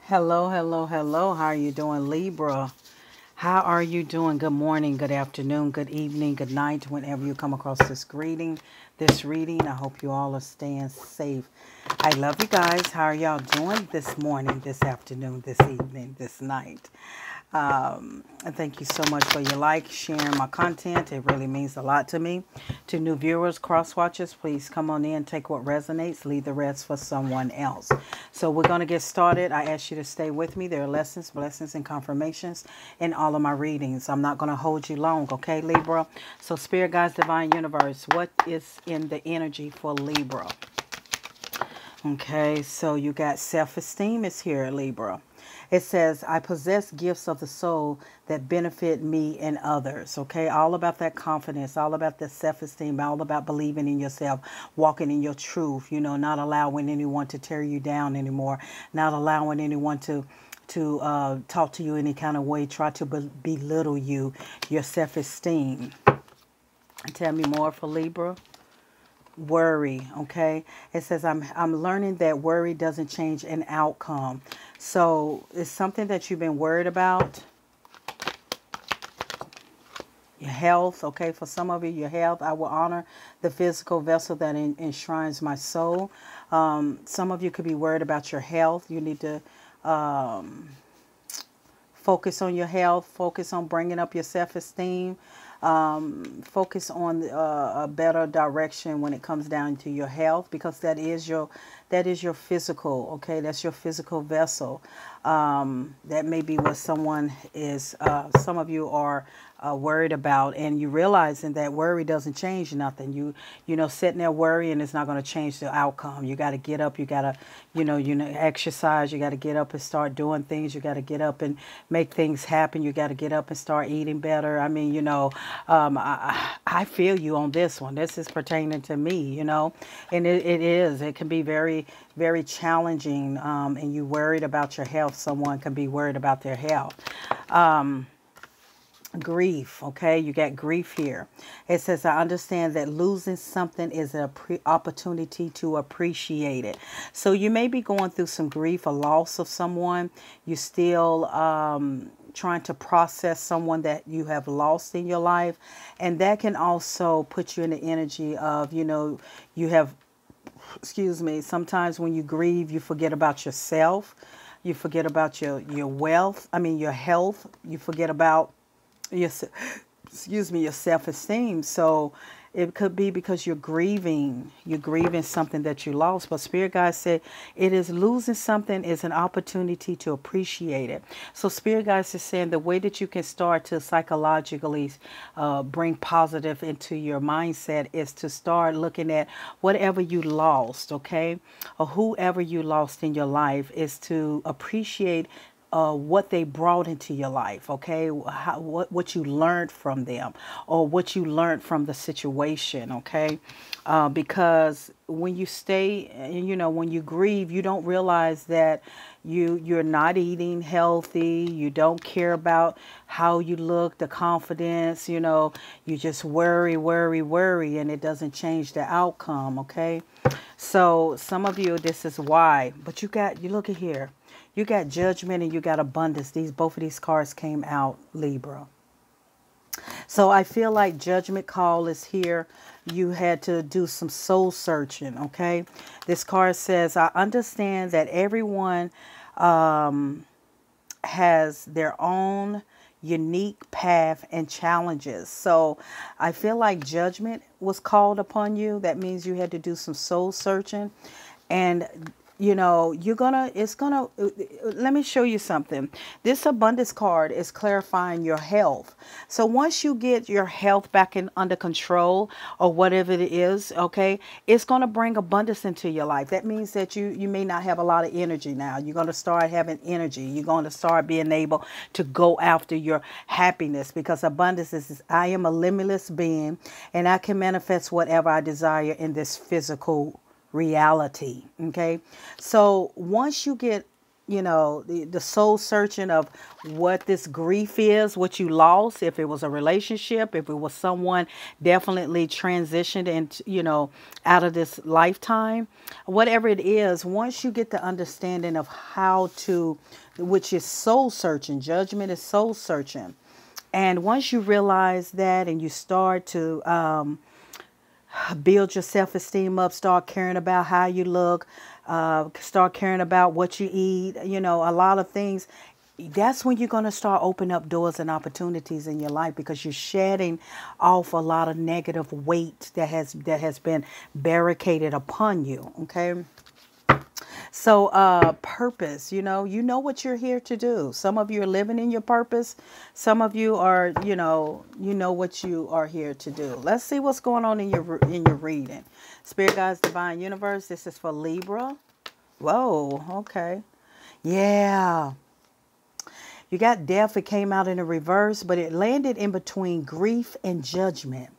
Hello, hello, hello. How are you doing, Libra? How are you doing? Good morning, good afternoon, good evening, good night, whenever you come across this reading. I hope you all are staying safe. I love you guys. How are y'all doing this morning, this afternoon, this evening, this night? And thank you so much for your like, sharing my content. It really means a lot to me. To new viewers, cross watchers, please come on in, take what resonates, leave the rest for someone else. So we're going to get started. I ask you to stay with me. There are lessons, blessings, and confirmations in all of my readings. I'm not going to hold you long, okay, Libra? So Spirit Guides, Divine Universe, what is in the energy for Libra? Okay, so you got self-esteem is here, Libra. It says, I possess gifts of the soul that benefit me and others. Okay, all about that confidence, all about that self-esteem, all about believing in yourself, walking in your truth, not allowing anyone to tear you down anymore, not allowing anyone to talk to you any kind of way, try to belittle you, your self-esteem. Tell me more for Libra. Worry, okay? It says I'm learning that worry doesn't change an outcome. So it's something that you've been worried about. Your health, okay? For some of you, your health. I will honor the physical vessel that enshrines my soul. Some of you could be worried about your health. You need to focus on your health. Focus on bringing up your self-esteem. Focus on a better direction when it comes down to your health, because that is your physical, okay? That's your physical vessel. That may be what someone is, some of you are worried about, and you realizing that worry doesn't change nothing. Sitting there worrying is not going to change the outcome. You got to get up. You got to, exercise. You got to get up and start doing things. You got to get up and make things happen. You got to get up and start eating better. I mean, I feel you on this one. This is pertaining to me, and it can be very, very challenging. And you worried about your health. Someone can be worried about their health. Grief, okay? You got grief here. It says, I understand that losing something is an opportunity to appreciate it. So you may be going through some grief, a loss of someone. You still trying to process someone that you have lost in your life. And that can also put you in the energy of, you have, excuse me, sometimes when you grieve, you forget about yourself. You forget about your wealth. I mean, your health. You forget about your self-esteem. So it could be because you're grieving something that you lost. But Spirit Guide said it is losing something is an opportunity to appreciate it. So Spirit Guide is saying the way that you can start to psychologically bring positive into your mindset is to start looking at whatever you lost, okay, or whoever you lost in your life, is to appreciate what they brought into your life, okay? What you learned from them, or what you learned from the situation, okay? Because when you stay, when you grieve, you don't realize that you're not eating healthy. You don't care about how you look, the confidence, you just worry, and it doesn't change the outcome, okay? So some of you, this is why. But you look at here. You got judgment and you got abundance. Both of these cards came out, Libra. So I feel like judgment call is here. You had to do some soul searching, okay? This card says, I understand that everyone has their own unique path and challenges. So I feel like judgment was called upon you. That means you had to do some soul searching. And let me show you something. This abundance card is clarifying your health. So once you get your health back under control, or whatever it is, okay, it's going to bring abundance into your life. That means that you may not have a lot of energy now. You're going to start having energy. You're going to start being able to go after your happiness, because abundance is, I am a limitless being and I can manifest whatever I desire in this physical reality. Okay, so once you get the soul searching of what this grief is, what you lost, if it was a relationship, if it was someone definitely transitioned and, out of this lifetime, whatever it is, once you get the understanding of how to, which is soul searching, judgment is soul searching. And once you realize that and you start to build your self-esteem up, start caring about how you look, start caring about what you eat, a lot of things. That's when you're going to start opening up doors and opportunities in your life, because you're shedding off a lot of negative weight that has been barricaded upon you. Okay. So, purpose, you know what you're here to do. Some of you are living in your purpose. Some of you are, what you are here to do. Let's see what's going on in your reading. Spirit guides, divine universe. This is for Libra. Whoa. Okay. Yeah. You got death. It came out in a reverse, but it landed in between grief and judgment.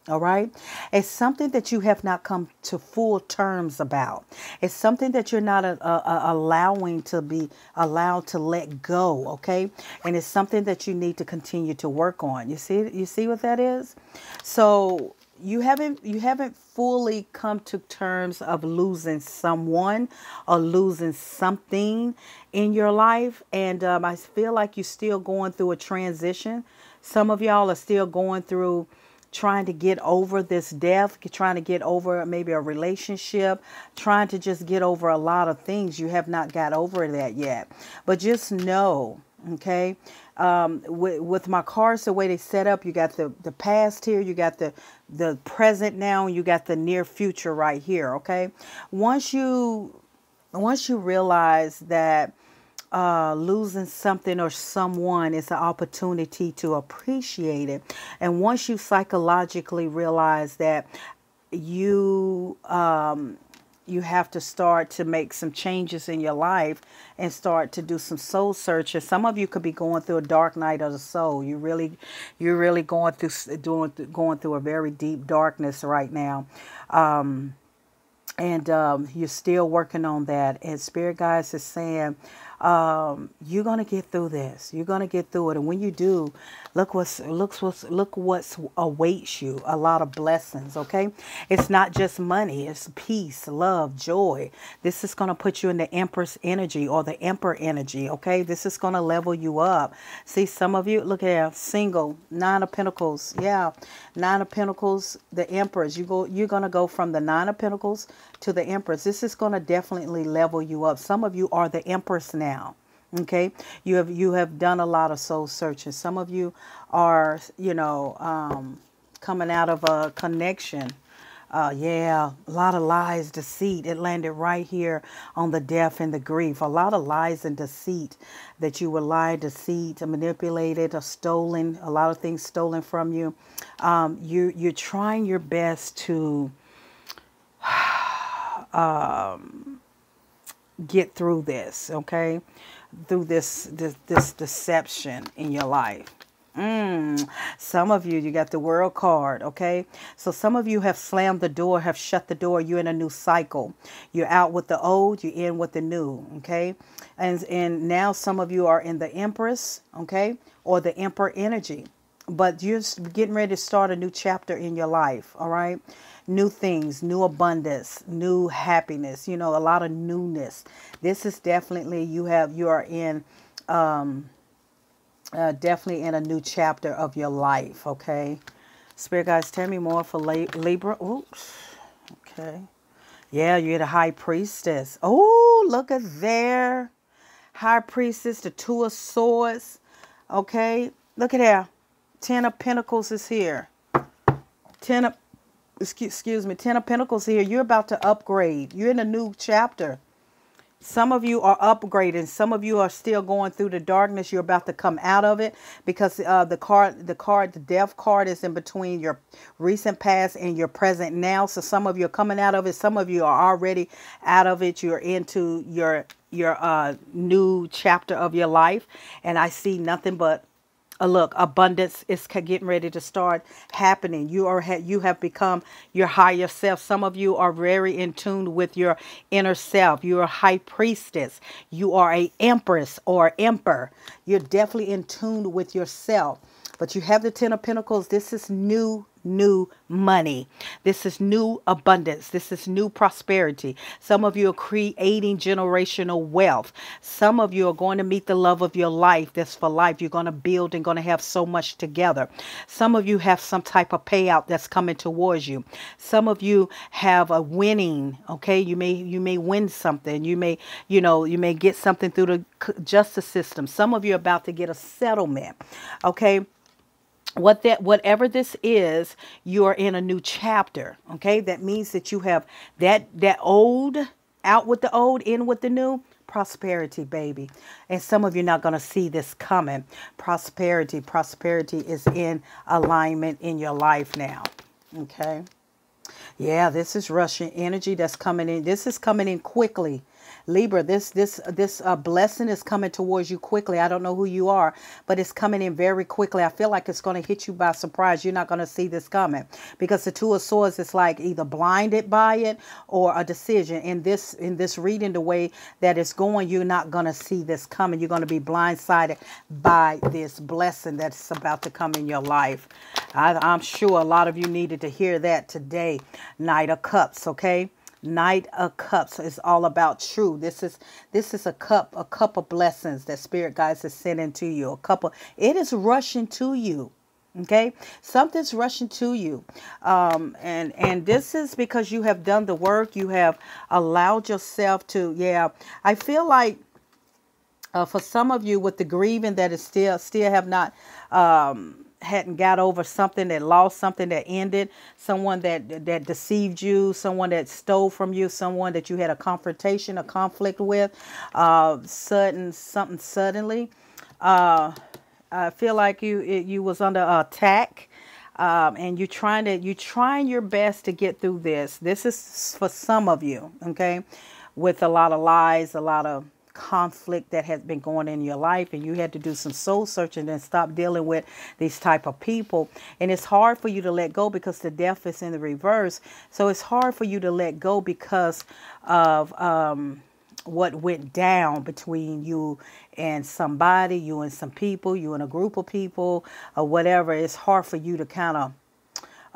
All right. It's something that you have not come to full terms about. It's something that you're not allowing to be allowed to let go. OK. And it's something that you need to continue to work on. You see what that is? So you haven't fully come to terms of losing someone or losing something in your life. And I feel like you're still going through a transition. Some of y'all are still going through trying to get over this death, trying to get over maybe a relationship, trying to just get over a lot of things. You have not got over that yet. But just know, okay, with my cards, the way they set up, you got the past here, you got the present now, and you got the near future right here, okay? Once you realize that losing something or someone is an opportunity to appreciate it. And once you psychologically realize that you have to start to make some changes in your life and start to do some soul searching. Some of you could be going through a dark night of the soul. You're really going through a very deep darkness right now. And you're still working on that. And Spirit Guides is saying, you're going to get through this. You're going to get through it. And when you do, look what awaits you. A lot of blessings. Okay. It's not just money. It's peace, love, joy. This is going to put you in the Empress energy or the Emperor energy. Okay. This is going to level you up. See, some of you, look at single, 9 of Pentacles. Yeah. 9 of Pentacles, the Empress. You're going to go from the 9 of Pentacles to the Empress. This is going to definitely level you up. Some of you are the Empress now. Okay, you have done a lot of soul searching. Some of you are, coming out of a connection. Yeah, a lot of lies, deceit. It landed right here on the death and the grief. A lot of lies and deceit that you were lied, deceit, manipulated, or stolen. A lot of things stolen from you. You're trying your best to get through this, okay? Through this deception in your life. Some of you got the World card, okay? So some of you have slammed the door, have shut the door. You're in a new cycle. You're out with the old, you're in with the new, okay? And now some of you are in the Empress, okay? Or the Emperor energy. But you're getting ready to start a new chapter in your life, all right? New things, new abundance, new happiness, a lot of newness. This is definitely, you are in, definitely in a new chapter of your life, okay? Spirit guides, tell me more for Libra. Oops. Okay. Yeah, you're the High Priestess. Oh, look at there. High Priestess, the 2 of Swords. Okay. Look at there. 10 of Pentacles is here. 10 of Pentacles here. You're about to upgrade. You're in a new chapter. Some of you are upgrading. Some of you are still going through the darkness. You're about to come out of it because the death card is in between your recent past and your present now. So some of you are coming out of it. Some of you are already out of it. You're into your new chapter of your life. And I see nothing but Look, abundance is getting ready to start happening. You have become your higher self. Some of you are very in tune with your inner self. You're a high priestess. You are a empress or emperor. You're definitely in tune with yourself. But you have the Ten of Pentacles. This is new money. This is new abundance. This is new prosperity. Some of you are creating generational wealth. Some of you are going to meet the love of your life. That's for life. You're going to build and going to have so much together. Some of you have some type of payout that's coming towards you. Some of you have a winning. Okay, you may win something. You may get something through the justice system. Some of you are about to get a settlement. Okay. Whatever this is, you are in a new chapter. Okay, that means that you have that old, out with the old, in with the new. Prosperity, baby. And some of you are not going to see this coming. Prosperity is in alignment in your life now. Okay. Yeah, this is Russian energy that's coming in. This is coming in quickly. Libra, this blessing is coming towards you quickly. I don't know who you are, but it's coming in very quickly. I feel like it's going to hit you by surprise. You're not going to see this coming because the Two of Swords is like either blinded by it or a decision. In this reading, the way that it's going, you're not going to see this coming. You're going to be blindsided by this blessing that's about to come in your life. I'm sure a lot of you needed to hear that today. Knight of Cups, okay? Knight of Cups is all about true. This is a cup of blessings that spirit guides is sending to you. It is rushing to you. Okay, something's rushing to you, and this is because you have done the work. You have allowed yourself to. Yeah, I feel like for some of you with the grieving that is still have not. Hadn't got over something, that lost something, that ended, someone that deceived you, someone that stole from you, someone that you had a confrontation, a conflict with, suddenly. I feel like you was under attack, and you're trying your best to get through this. This is for some of you, okay, with a lot of lies, a lot of conflict that has been going in your life, and you had to do some soul searching and stop dealing with these type of people. And it's hard for you to let go because the death is in the reverse. So it's hard for you to let go because of what went down between you and somebody, you and some people, you and a group of people, or whatever. It's hard for you to kind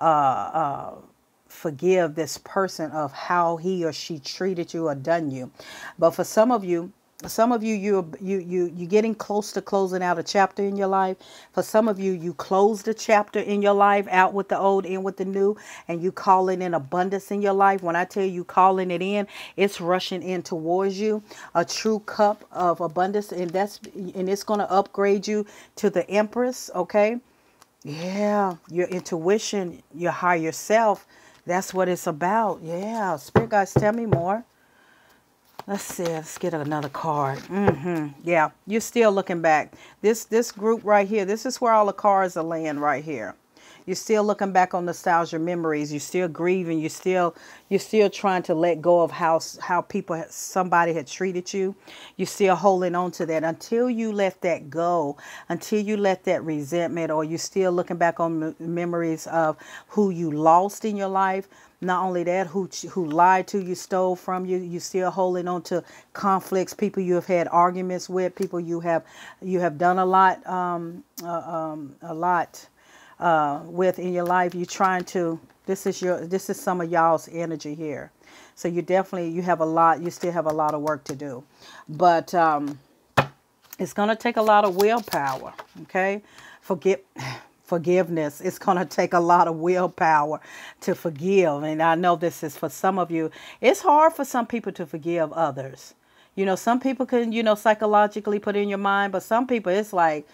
of forgive this person of how he or she treated you or done you. But for some of you, you're getting close to closing out a chapter in your life. For some of you, you closed a chapter in your life, out with the old, in with the new, and you calling in abundance in your life. When I tell you calling it in, it's rushing in towards you, a true cup of abundance, and it's going to upgrade you to the Empress. Okay, yeah, your intuition, your higher self. That's what it's about. Yeah, spirit guides, tell me more. Let's see. Let's get another card. Yeah, you're still looking back. This group right here, this is where all the cards are laying right here. You're still looking back on nostalgia memories. You're still grieving. You're still trying to let go of how somebody had treated you. You're still holding on to that until you let that go, until you let that resentment, or you're still looking back on memories of who you lost in your life. Not only that, who lied to you, stole from you. You're still holding on to conflicts, people you have had arguments with, people you have done a lot with in your life. You're trying to. This is some of y'all's energy here. So you still have a lot of work to do, but it's gonna take a lot of willpower. Okay, forgiveness. It's going to take a lot of willpower to forgive. And I know this is for some of you. It's hard for some people to forgive others. You know, some people can, psychologically put it in your mind, but some people it's like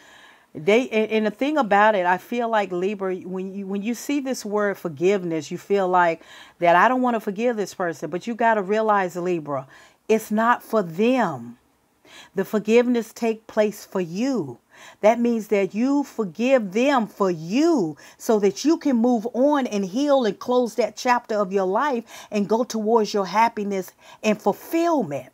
and the thing about it, I feel like Libra, when you see this word forgiveness, you feel like that I don't want to forgive this person, but you got to realize, Libra, it's not for them. The forgiveness take place for you. That means that you forgive them for you so that you can move on and heal and close that chapter of your life and go towards your happiness and fulfillment.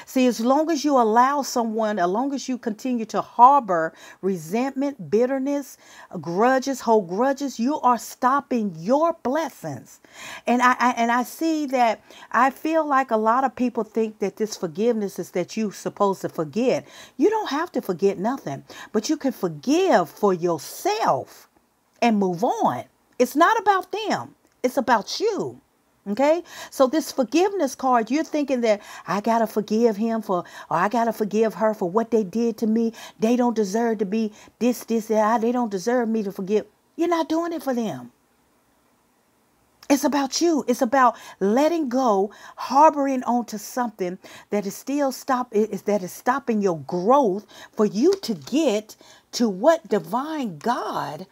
See, as long as you allow someone, as long as you continue to harbor resentment, bitterness, grudges, hold grudges, you are stopping your blessings. And I see that. I feel like a lot of people think that this forgiveness is that you're supposed to forget. You don't have to forget nothing, but you can forgive for yourself and move on. It's not about them. It's about you. Okay, so this forgiveness card, you're thinking that I got to forgive him for, or I got to forgive her for what they did to me. They don't deserve to be this, that. They don't deserve me to forgive. You're not doing it for them. It's about you. It's about letting go, harboring onto something that is still that is stopping your growth for you to get to what divine God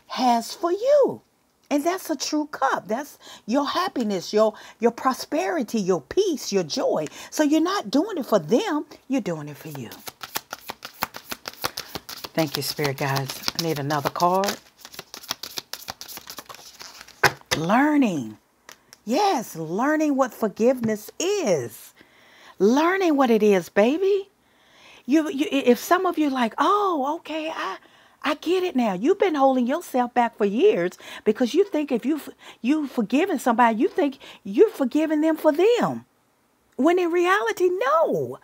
has for you. And that's a true cup. That's your happiness, your prosperity, your peace, your joy. So you're not doing it for them. You're doing it for you. Thank you, Spirit guides. I need another card. Learning. Yes, learning what forgiveness is. Learning what it is, baby. If some of you like, oh, okay, I get it now. You've been holding yourself back for years because you think if you've forgiven somebody, you think you're forgiving them for them. When in reality, no.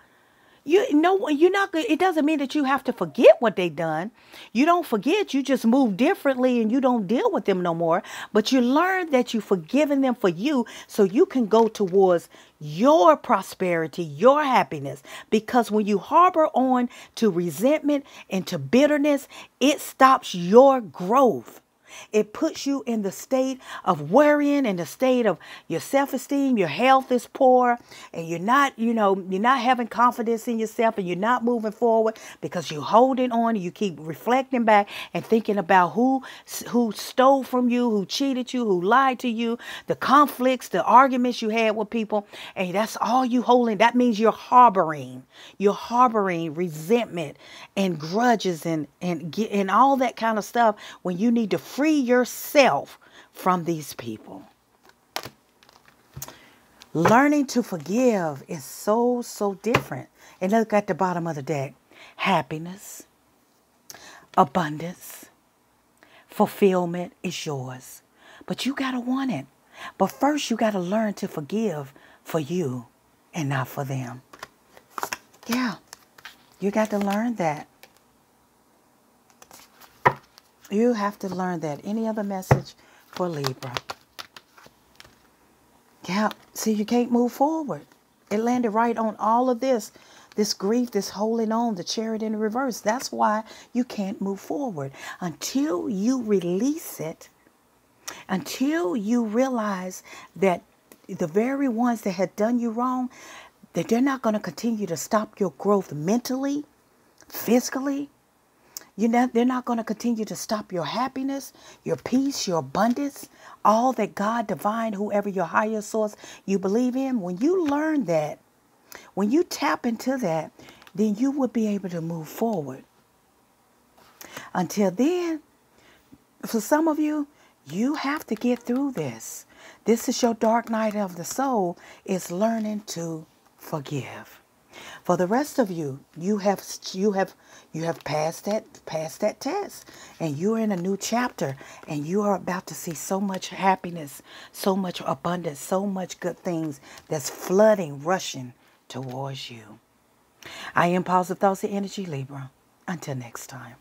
You're not. It doesn't mean that you have to forget what they done. You don't forget. You just move differently and you don't deal with them no more. But you learn that you've forgiven them for you, so you can go towards your prosperity, your happiness. Because when you harbor on to resentment and to bitterness, it stops your growth. It puts you in the state of worrying, in the state of your self-esteem, your health is poor, and you're not having confidence in yourself, and you're not moving forward because you're holding on, and you keep reflecting back and thinking about who stole from you, who cheated you, who lied to you, the conflicts, the arguments you had with people, and that's all you holding. That means you're harboring resentment and grudges and all that kind of stuff when you need to free yourself from these people. Learning to forgive is so different. And look at the bottom of the deck. Happiness, abundance, fulfillment is yours. But you got to want it. But first you got to learn to forgive for you and not for them. Yeah, you got to learn that. You have to learn that. Any other message for Libra? Yeah, see, you can't move forward. It landed right on all of this grief, this holding on, the Chariot in the reverse. That's why you can't move forward. Until you release it, until you realize that the very ones that had done you wrong, that they're not going to continue to stop your growth mentally, physically. They're not going to continue to stop your happiness, your peace, your abundance, all that God, divine, whoever your higher source you believe in. When you learn that, when you tap into that, then you will be able to move forward. Until then, for some of you, you have to get through this. This is your dark night of the soul, is learning to forgive. For the rest of you, you have passed that test, and you're in a new chapter, and you are about to see so much happiness, so much abundance, so much good things that's flooding, rushing towards you. I am Positive Thoughts and Energy, Libra. Until next time.